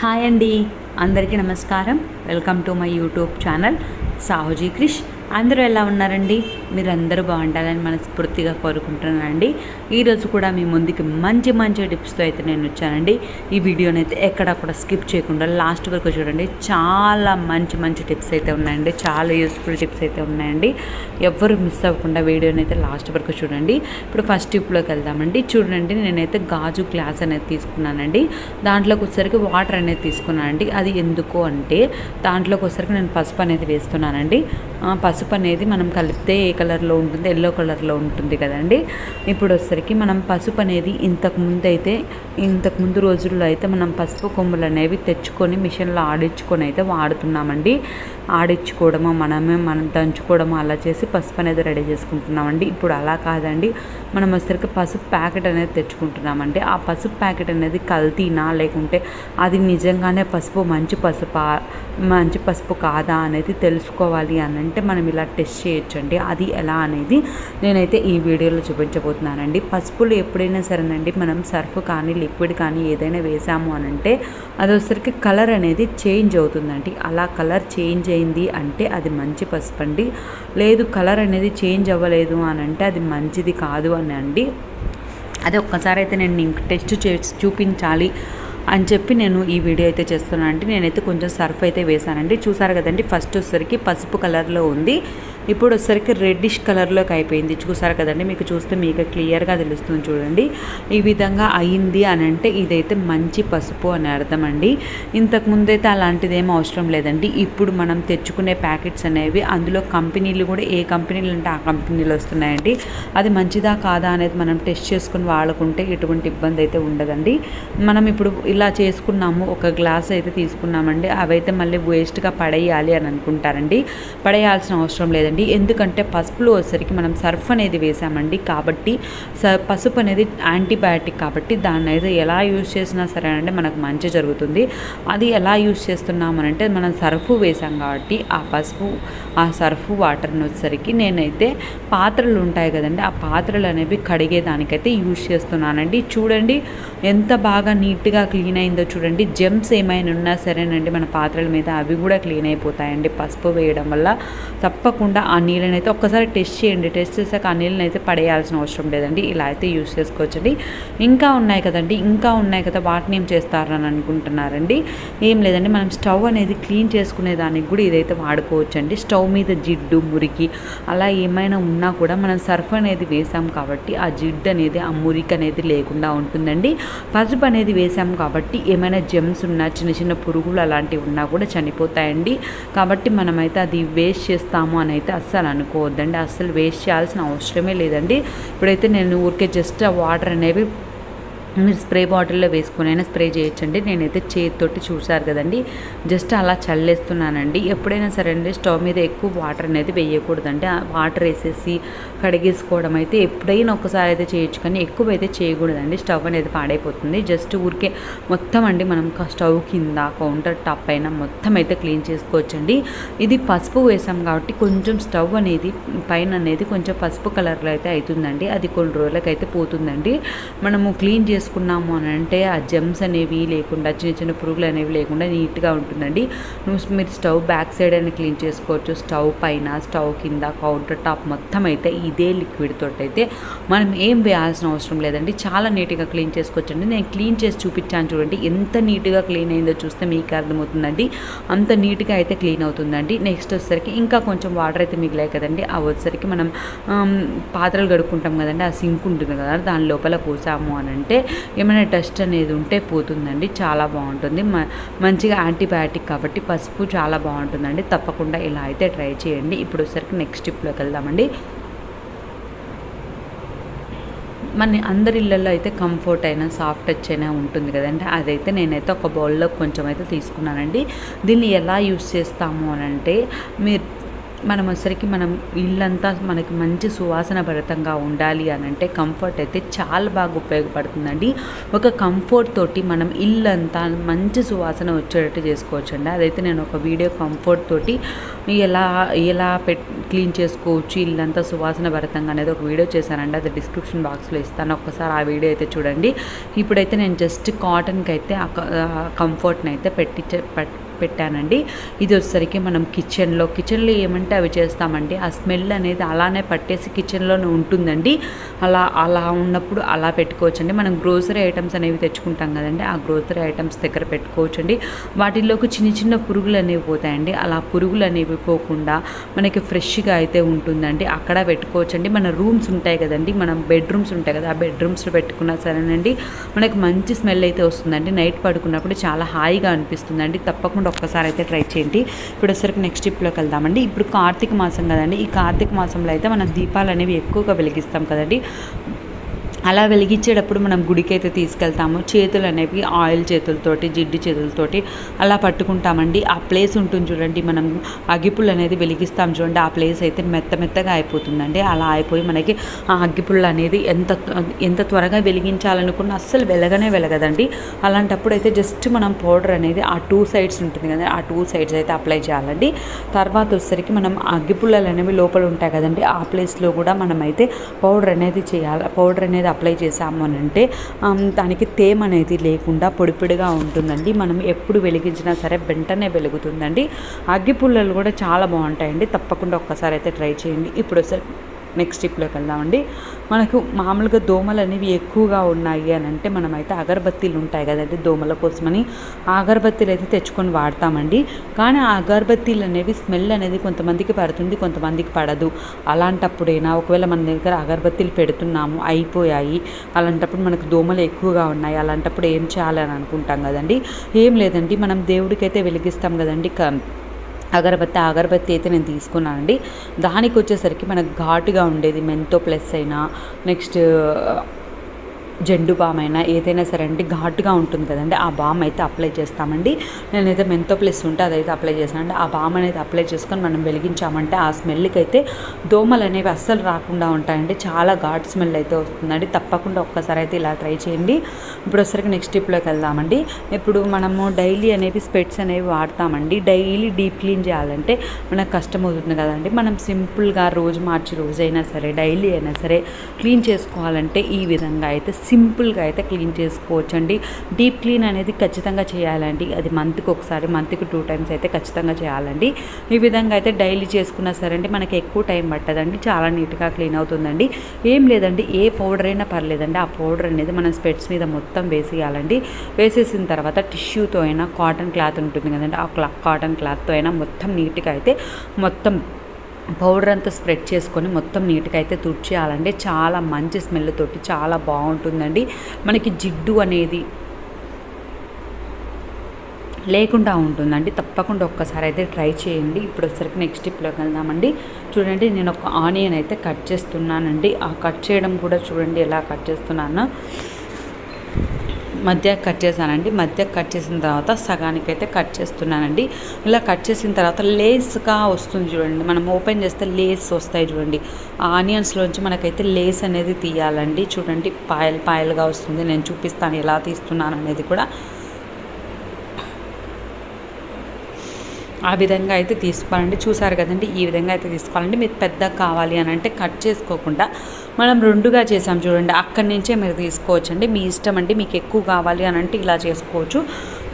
Hi అండి, అందరికీ నమస్కారం. Welcome to my YouTube channel Sahuji Krish. అందరూ ఎలా ఉన్నారండి? మీరందరూ బాగుండాలని మనస్ఫూర్తిగా కోరుకుంటున్నానండి. ఈరోజు కూడా మీ ముందుకి మంచి మంచి టిప్స్తో అయితే నేను వచ్చానండి. ఈ వీడియోని అయితే ఎక్కడ కూడా స్కిప్ చేయకుండా లాస్ట్ వరకు చూడండి. చాలా మంచి మంచి టిప్స్ అయితే ఉన్నాయండి, చాలా యూస్ఫుల్ టిప్స్ అయితే ఉన్నాయండి. ఎవ్వరు మిస్ అవ్వకుండా వీడియోని అయితే లాస్ట్ వరకు చూడండి. ఇప్పుడు ఫస్ట్ టిప్లోకి వెళ్దామండి. చూడండి, నేనైతే గాజు గ్లాస్ అనేది తీసుకున్నానండి. దాంట్లోకి వచ్చేసరికి వాటర్ అనేది తీసుకున్నానండి. అది ఎందుకు అంటే దాంట్లోకి వచ్చేసరికి నేను పసుపు అనేది వేస్తున్నానండి. పసుపు అనేది మనం కలిపితే ఏ కలర్లో ఉంటుంది? ఎల్లో కలర్లో ఉంటుంది కదండి. ఇప్పుడు వచ్చేసరికి మనం పసుపు అనేది ఇంతకుముందు రోజుల్లో అయితే మనం పసుపు కొమ్ములు అనేవి తెచ్చుకొని మిషన్లో ఆడించుకొని అయితే వాడుతున్నామండి. ఆడించుకోవడము మనం దంచుకోవడము అలా చేసి పసుపు అనేది రెడీ చేసుకుంటున్నామండి. ఇప్పుడు అలా కాదండి, మనం వచ్చేసరికి పసుపు ప్యాకెట్ అనేది తెచ్చుకుంటున్నామండి. ఆ పసుపు ప్యాకెట్ అనేది కల్తీనా లేకుంటే అది నిజంగానే మంచి పసుపు కాదా అనేది తెలుసుకోవాలి అని అంటే మనం ఇలా టెస్ట్ చేయొచ్చండి. అది ఎలా అనేది నేనైతే ఈ వీడియోలో చూపించబోతున్నానండి. పసుపులు ఎప్పుడైనా సరేనండి, మనం సర్ఫ్ కానీ లిక్విడ్ కానీ ఏదైనా వేసాము అని అంటే అది వచ్చేసరికి కలర్ అనేది చేంజ్ అవుతుందండి. అలా కలర్ చేంజ్ అయింది అంటే అది మంచి పసుపు అండి. లేదు కలర్ అనేది చేంజ్ అవ్వలేదు అని అంటే అది మంచిది కాదు అని అండి. అది ఒక్కసారి అయితే నేను ఇంక టెస్ట్ చేసి చూపించాలి అని చెప్పి నేను ఈ వీడియో అయితే చేస్తున్నాను అండి. నేనైతే కొంచెం సర్ఫ్ అయితే వేసానండి. చూసారు కదండి, ఫస్ట్ వచ్చేసరికి పసుపు కలర్లో ఉంది, ఇప్పుడు వచ్చేసరికి రెడ్డిష్ కలర్లోకి అయిపోయింది. చూసారు కదండి, మీకు చూస్తే మీకు క్లియర్గా తెలుస్తుంది. చూడండి, ఈ విధంగా అయింది అని అంటే ఇదైతే మంచి పసుపు అని అర్థం అండి. ఇంతకుముందైతే అలాంటిది ఏమీ అవసరం లేదండి. ఇప్పుడు మనం తెచ్చుకునే ప్యాకెట్స్ అనేవి అందులో కంపెనీలు కూడా ఏ కంపెనీలు అంటే ఆ కంపెనీలు వస్తున్నాయండి. అది మంచిదా కాదా అనేది మనం టెస్ట్ చేసుకుని వాడుకుంటే ఎటువంటి ఇబ్బంది అయితే ఉండదండి. మనం ఇప్పుడు ఇలా చేసుకున్నాము, ఒక గ్లాస్ అయితే తీసుకున్నామండి, అవైతే మళ్ళీ వేస్ట్గా పడేయాలి అని అనుకుంటారండి. పడేయాల్సిన అవసరం లేదండి. ఎందుకంటే పసుపులో వచ్చేసరికి మనం సర్ఫ్ అనేది వేసామండి, కాబట్టి పసుపు అనేది యాంటీబయాటిక్ కాబట్టి దాన్ని అయితే ఎలా యూజ్ చేసినా సరే అంటే మనకు మంచి జరుగుతుంది. అది ఎలా యూజ్ చేస్తున్నామనంటే మనం సర్ఫ్ వేసాం కాబట్టి ఆ సర్ఫ్ వాటర్ని వచ్చేసరికి నేనైతే పాత్రలు ఉంటాయి కదండి, ఆ పాత్రలు అనేవి కడిగేదానికైతే యూజ్ చేస్తున్నానండి. చూడండి ఎంత బాగా నీట్గా క్లీన్ అయిందో చూడండి. జెమ్స్ ఏమైనా ఉన్నా సరేనండి మన పాత్రల మీద అవి కూడా క్లీన్ అయిపోతాయండి పసుపు వేయడం వల్ల. తప్పకుండా ఆ నీళ్ళని అయితే ఒక్కసారి టెస్ట్ చేయండి. టెస్ట్ చేసాక ఆ నీళ్ళని అయితే పడేయాల్సిన అవసరం లేదండి. ఇలా అయితే యూజ్ చేసుకోవచ్చండి. ఇంకా ఉన్నాయి కదా, వాటిని ఏం చేస్తారని అనుకుంటున్నారండి. ఏం లేదండి, మనం స్టవ్ అనేది క్లీన్ చేసుకునే దానికి కూడా ఇదైతే వాడుకోవచ్చండి. స్టవ్ మీద జిడ్డు మురికి అలా ఏమైనా ఉన్నా కూడా మనం సర్ఫ్ అనేది వేసాం కాబట్టి ఆ జిడ్డు అనేది ఆ మురికి అనేది లేకుండా ఉంటుందండి. పసుపు అనేది వేసాం కాబట్టి ఏమైనా జెమ్స్ ఉన్నా చిన్న చిన్న పురుగులు అలాంటివి ఉన్నా కూడా చనిపోతాయండి. కాబట్టి మనమైతే అది వేస్ట్ చేస్తాము అని అయితే అస్సలు అనుకోవద్దండి. అస్సలు వేస్ట్ చేయాల్సిన అవసరమే లేదండి. ఇప్పుడైతే నేను ఊరికే జస్ట్ ఆ వాటర్ అనేవి మీరు స్ప్రే బాటిల్లో వేసుకునైనా స్ప్రే చేయొచ్చండి. నేనైతే చేతితోటి చూసారు కదండి, జస్ట్ అలా చల్లేస్తున్నానండి. ఎప్పుడైనా సరే అండి స్టవ్ మీద ఎక్కువ వాటర్ అనేది వేయకూడదండి. ఆ వాటర్ వేసేసి కడిగేసుకోవడం అయితే ఎప్పుడైనా ఒకసారి అయితే చేయొచ్చు, కానీ ఎక్కువ అయితే చేయకూడదండి. స్టవ్ అనేది పాడైపోతుంది. జస్ట్ ఊరికే మొత్తం అండి మనం స్టవ్ కింద కౌంటర్ టాప్ పైన మొత్తం అయితే క్లీన్ చేసుకోవచ్చండి. ఇది పసుపు వేసాం కాబట్టి కొంచెం స్టవ్ అనేది పైన అనేది కొంచెం పసుపు కలర్లో అయితే అవుతుందండి. అది కొన్ని రోజులకైతే అయితే పోతుందండి. మనము క్లీన్ చేసుకున్నాము అని అంటే ఆ జెమ్స్ అనేవి లేకుండా చిన్న చిన్న పురుగులు అనేవి లేకుండా నీట్గా ఉంటుందండి. మీరు స్టవ్ బ్యాక్ సైడ్ అని క్లీన్ చేసుకోవచ్చు. స్టవ్ పైన, స్టవ్ కింద, కౌంటర్ టాప్ మొత్తం అయితే ఇదే లిక్విడ్ తోటి అయితే మనం ఏం వేయాల్సిన అవసరం లేదండి. చాలా నీట్గా క్లీన్ చేసుకోవచ్చండి. నేను క్లీన్ చేసి చూపించాను చూడండి, ఎంత నీట్గా క్లీన్ అయిందో చూస్తే మీకు అర్థమవుతుందండి. అంత నీట్గా అయితే క్లీన్ అవుతుందండి. నెక్స్ట్ వచ్చేసరికి ఇంకా కొంచెం వాటర్ అయితే మిగిలాయి కదండి, అవి వచ్చేసరికి మనం పాత్రలు కడుక్కుంటాం కదండి, ఆ సింక్ ఉంటుంది కదా, దాని లోపల పోసాము అని అంటే ఏమైనా డస్ట్ అనేది ఉంటే పోతుందండి. చాలా బాగుంటుంది, మంచిగా యాంటీబయాటిక్ కాబట్టి పసుపు చాలా బాగుంటుందండి. తప్పకుండా ఇలా అయితే ట్రై చేయండి. ఇప్పుడు వచ్చేసరికి నెక్స్ట్ టిప్లోకి వెళ్దామండి. మన అందరి ఇళ్ళల్లో అయితే కంఫర్ట్ అయినా సాఫ్ట్ టచ్ అయినా ఉంటుంది కదండి. అదైతే నేనైతే ఒక బౌల్లో కొంచెం అయితే తీసుకున్నానండి. దీన్ని ఎలా యూస్ చేస్తాము అని అంటే మనం వచ్చరికి మనం ఇల్లంతా మనకి మంచి సువాసన భరితంగా ఉండాలి అని అంటే కంఫర్ట్ అయితే చాలా బాగా ఉపయోగపడుతుందండి. ఒక కంఫర్ట్ తోటి మనం ఇల్లంతా మంచి సువాసన వచ్చేటట్టు చేసుకోవచ్చండి. అదైతే నేను ఒక వీడియో కంఫర్ట్ తోటి ఎలా ఎలా క్లీన్ చేసుకోవచ్చు ఇల్లంతా సువాసన భరితంగా అనేది ఒక వీడియో చేశానండి. అది డిస్క్రిప్షన్ బాక్స్లో ఇస్తాను, ఒక్కసారి ఆ వీడియో అయితే చూడండి. ఇప్పుడైతే నేను జస్ట్ కాటన్కి అయితే కంఫర్ట్ని అయితే పెట్టానండి. ఇది వచ్చేసరికి మనం కిచెన్లో ఏమంటే అవి చేస్తామండి. ఆ స్మెల్ అనేది అలానే పట్టేసి కిచెన్లోనే ఉంటుందండి. అలా ఉన్నప్పుడు అలా పెట్టుకోవచ్చండి. మనం గ్రోసరీ ఐటమ్స్ అనేవి తెచ్చుకుంటాం కదండి, ఆ గ్రోసరీ ఐటమ్స్ దగ్గర పెట్టుకోవచ్చండి. వాటిల్లోకి చిన్న పురుగులు అనేవి పోతాయండి. అలా పురుగులు అనేవి పోకుండా మనకి ఫ్రెష్గా అయితే ఉంటుందండి. అక్కడ పెట్టుకోవచ్చండి. మన రూమ్స్ ఉంటాయి కదండి, మనం బెడ్రూమ్స్ ఉంటాయి కదా, ఆ బెడ్రూమ్స్లో పెట్టుకున్నా సరేనండి మనకి మంచి స్మెల్ అయితే వస్తుందండి. నైట్ పడుకున్నప్పుడు చాలా హాయిగా అనిపిస్తుందండి. తప్పకుండా ఒక్కసారి అయితే ట్రై చేయండి. ఇప్పుడు వచ్చరికి నెక్స్ట్ టిప్లోకి వెళ్దామండి. ఇప్పుడు కార్తీక మాసం కదండి, ఈ కార్తీక మాసంలో అయితే మనం దీపాలు అనేవి ఎక్కువగా వెలిగిస్తాం కదండి. అలా వెలిగించేటప్పుడు మనం గుడికి అయితే తీసుకెళ్తాము. చేతులు అనేవి ఆయిల్ చేతులతోటి, జిడ్డు చేతులతోటి అలా పట్టుకుంటామండి. ఆ ప్లేస్ ఉంటుంది చూడండి, మనం అగ్గిపుల్ల అనేది వెలిగిస్తాం చూడండి, ఆ ప్లేస్ అయితే మెత్తగా అయిపోతుందండి. అలా అయిపోయి మనకి ఆ అగ్గిపుల్ల అనేది ఎంత త్వరగా వెలిగించాలనుకున్న అస్సలు వెలగదండి. అలాంటప్పుడు అయితే జస్ట్ మనం పౌడర్ అనేది ఆ 2 సైడ్స్ ఉంటుంది కదా, ఆ 2 సైడ్స్ అయితే అప్లై చేయాలండి. తర్వాత వచ్చేసరికి మనం అగ్గిపుల్లలు అనేవి లోపల ఉంటాయి కదండి, ఆ ప్లేస్లో కూడా మనం అయితే పౌడర్ అనేది చేయాలి. పౌడర్ అనేది అప్లై చేసాము అని అంటే దానికి తేమ అనేది లేకుండా పొడిగా ఉంటుందండి. మనం ఎప్పుడు వెలిగించినా సరే వెంటనే వెలుగుతుందండి. అగ్గిపుల్లలు కూడా చాలా బాగుంటాయండి. తప్పకుండా ఒక్కసారి అయితే ట్రై చేయండి. ఇప్పుడు నెక్స్ట్ టిప్లోకి వెళ్దామండి. మనకు మామూలుగా దోమలు అనేవి ఎక్కువగా ఉన్నాయి అని అంటే మనమైతే అగరబత్తీలు ఉంటాయి కదండి, దోమల కోసమని అగరబత్తీలు అయితే తెచ్చుకొని వాడతామండి. కానీ ఆ అగరబత్తీలు అనేవి స్మెల్ అనేది కొంతమందికి పడుతుంది, కొంతమందికి పడదు. అలాంటప్పుడైనా ఒకవేళ మన దగ్గర అగరబత్తీలు పెడుతున్నాము, అయిపోయాయి, అలాంటప్పుడు మనకు దోమలు ఎక్కువగా ఉన్నాయి, అలాంటప్పుడు ఏం చేయాలని అనుకుంటాం కదండి. ఏం లేదండి, మనం దేవుడికి అయితే వెలిగిస్తాం కదండి అగరబత్తి అయితే నేను తీసుకున్నానండి. దానికి వచ్చేసరికి మనకు ఘాటుగా ఉండేది మెంతో ప్లస్ అయినా, నెక్స్ట్ జెండు బామ్ అయినా ఏదైనా సరే అండి, ఘాటుగా ఉంటుంది కదండి, ఆ బామ్ అయితే అప్లై చేస్తామండి. నేనైతే మెంతో ప్లస్ ఉంటే అదైతే అప్లై చేస్తానండి. ఆ బామ్ అనేది అప్లై చేసుకొని మనం వెలిగించామంటే ఆ స్మెల్కి అయితే దోమలు అనేవి అస్సలు రాకుండా ఉంటాయండి. చాలా ఘాట్ స్మెల్ అయితే వస్తుందండి. తప్పకుండా ఒక్కసారి అయితే ఇలా ట్రై చేయండి. ఇప్పుడు వచ్చరికి నెక్స్ట్ టిప్లోకి వెళ్దామండి. ఇప్పుడు మనము డైలీ అనేవి స్పెట్స్ అనేవి వాడతామండి. డైలీ డీప్ క్లీన్ చేయాలంటే మనకు కష్టం అవుతుంది కదండి. మనం సింపుల్గా రోజు మార్చి రోజైనా సరే, డైలీ అయినా సరే క్లీన్ చేసుకోవాలంటే ఈ విధంగా అయితే సింపుల్గా అయితే క్లీన్ చేసుకోవచ్చండి. డీప్ క్లీన్ అనేది ఖచ్చితంగా చేయాలండి. అది మంత్కి ఒకసారి, మంత్కి 2 టైమ్స్ అయితే ఖచ్చితంగా చేయాలండి. ఈ విధంగా అయితే డైలీ చేసుకున్నా సరే అండి మనకి ఎక్కువ టైం పట్టదండి, చాలా నీట్గా క్లీన్ అవుతుందండి. ఏం లేదండి, ఏ పౌడర్ అయినా పర్లేదండి, ఆ పౌడర్ అనేది మనం స్పెట్స్ మీద మొత్తం వేసేయాలండి. వేసేసిన తర్వాత టిష్యూతో అయినా, కాటన్ క్లాత్ ఉంటుంది కదండి, ఆ కాటన్ క్లాత్తో అయినా మొత్తం నీట్గా అయితే మొత్తం పౌడర్ అంతా స్ప్రెడ్ చేసుకొని మొత్తం నీట్గా అయితే తుడిచేయాలండి. చాలా మంచి స్మెల్ తోటి చాలా బాగుంటుందండి. మనకి జిడ్డు అనేది లేకుండా ఉంటుందండి. తప్పకుండా ఒక్కసారి అయితే ట్రై చేయండి. ఇప్పుడు వచ్చరికి నెక్స్ట్ టిప్లోకి వెళ్దామండి. చూడండి, నేను ఒక ఆనియన్ అయితే కట్ చేస్తున్నానండి. ఆ కట్ చేయడం కూడా చూడండి ఎలా కట్ చేస్తున్నాను. మధ్య కట్ చేశానండి. మధ్య కట్ చేసిన తర్వాత సగానికైతే కట్ చేస్తున్నానండి. ఇలా కట్ చేసిన తర్వాత లేస్గా వస్తుంది చూడండి, మనం ఓపెన్ చేస్తే లేస్ వస్తాయి చూడండి, ఆ ఆనియన్స్లోంచి మనకైతే లేస్ అనేది తీయాలండి. చూడండి, పాయలుగా వస్తుంది. నేను చూపిస్తాను ఎలా తీస్తున్నాను అనేది కూడా. ఆ విధంగా అయితే తీసుకోవాలండి. చూసారు కదండి, ఈ విధంగా అయితే తీసుకోవాలండి. మీరు పెద్దగా కావాలి అని అంటే కట్ చేసుకోకుండా మనం 2గా చేసాం చూడండి, అక్కడి నుంచే మీరు తీసుకోవచ్చండి. మీ ఇష్టం అండి, మీకు ఎక్కువ కావాలి అని అంటే ఇలా చేసుకోవచ్చు.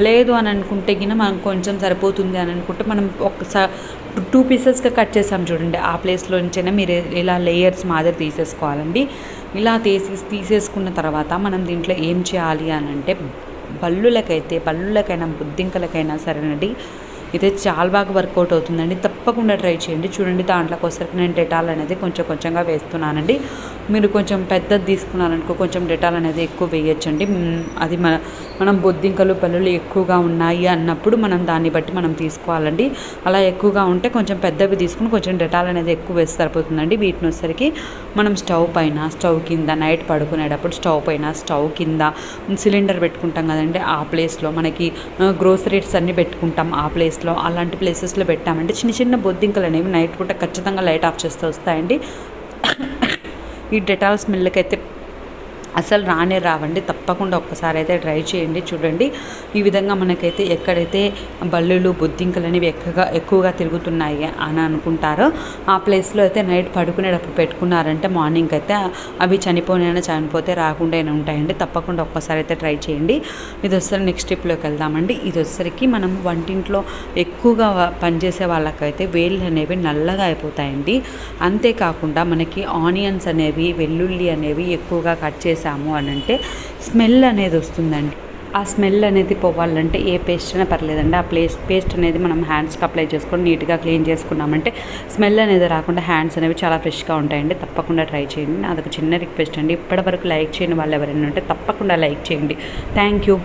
లేదు అని అనుకుంటే గిన మనం కొంచెం సరిపోతుంది అని అనుకుంటే మనం ఒకసారి 2 పీసెస్గా కట్ చేసాం చూడండి, ఆ ప్లేస్లో నుంచైనా మీరు ఇలా లేయర్స్ మాదిరి తీసేసుకోవాలండి. ఇలా తీసేసుకున్న తర్వాత మనం దీంట్లో ఏం చేయాలి అని అంటే బల్లులకైనా బుద్ధింకలకైనా సరేనండి, ఇదే చాలా బాగా వర్కౌట్ అవుతుందండి. తప్పకుండా ట్రై చేయండి. చూడండి, దాంట్లోకి వచ్చరికి నేను డెటాల్ అనేది కొంచెంగా వేస్తున్నానండి. మీరు కొంచెం పెద్దది తీసుకున్నారనుకో కొంచెం డెటాల్ అనేది ఎక్కువ వేయొచ్చండి. అది మనం బొద్దింకలు పల్లులు ఎక్కువగా ఉన్నాయి అన్నప్పుడు మనం దాన్ని బట్టి మనం తీసుకోవాలండి. అలా ఎక్కువగా ఉంటే కొంచెం పెద్దవి తీసుకుని కొంచెం డెటాల్ అనేది ఎక్కువ వేసి సరిపోతుందండి. వీటిని వచ్చేసరికి మనం స్టవ్ పైన, స్టవ్ కింద, నైట్ పడుకునేటప్పుడు స్టవ్ పైన, స్టవ్ కింద సిలిండర్ పెట్టుకుంటాం కదండి, ఆ ప్లేస్లో మనకి గ్రోసరీస్ అన్నీ పెట్టుకుంటాం ఆ ప్లేస్లో, అలాంటి ప్లేసెస్లో పెట్టామంటే చిన్న చిన్న బొద్దింకలు అనేవి నైట్ పూట ఖచ్చితంగా లైట్ ఆఫ్ చేస్తూ వస్తాయండి. ఈ డెటాల్ స్మెల్కి అయితే అసలు రావండి. తప్పకుండా ఒక్కసారి అయితే ట్రై చేయండి. చూడండి, ఈ విధంగా మనకైతే ఎక్కడైతే బల్లులు బొద్దింకలు అనేవి ఎక్కువగా తిరుగుతున్నాయి అని అనుకుంటారో ఆ ప్లేస్లో అయితే నైట్ పడుకునేటప్పుడు పెట్టుకున్నారంటే మార్నింగ్ అయితే అవి చనిపోతే రాకుండా ఉంటాయండి. తప్పకుండా ఒక్కసారి అయితే ట్రై చేయండి. ఇది వచ్చేసరికి నెక్స్ట్ స్టెప్లోకి వెళ్దామండి. ఇది వచ్చేసరికి మనం వంటింట్లో ఎక్కువగా పనిచేసే వాళ్ళకైతే వేళ్ళు అనేవి నల్లగా అయిపోతాయండి. అంతేకాకుండా మనకి ఆనియన్స్ అనేవి, వెల్లుల్లి అనేవి ఎక్కువగా కట్ చేసాము అని అంటే స్మెల్ అనేది వస్తుందండి. ఆ స్మెల్ అనేది పోవాలంటే ఏ పేస్ట్ అయినా పర్లేదండి. ఆ పేస్ట్ అనేది మనం హ్యాండ్స్కి అప్లై చేసుకొని నీట్గా క్లీన్ చేసుకున్నామంటే స్మెల్ అనేది రాకుండా హ్యాండ్స్ అనేవి చాలా ఫ్రెష్గా ఉంటాయండి. తప్పకుండా ట్రై చేయండి. అదొక చిన్న రిక్వెస్ట్ అండి. ఇప్పటివరకు లైక్ చేయని వాళ్ళు ఎవరైనా ఉంటే తప్పకుండా లైక్ చేయండి. Thank you.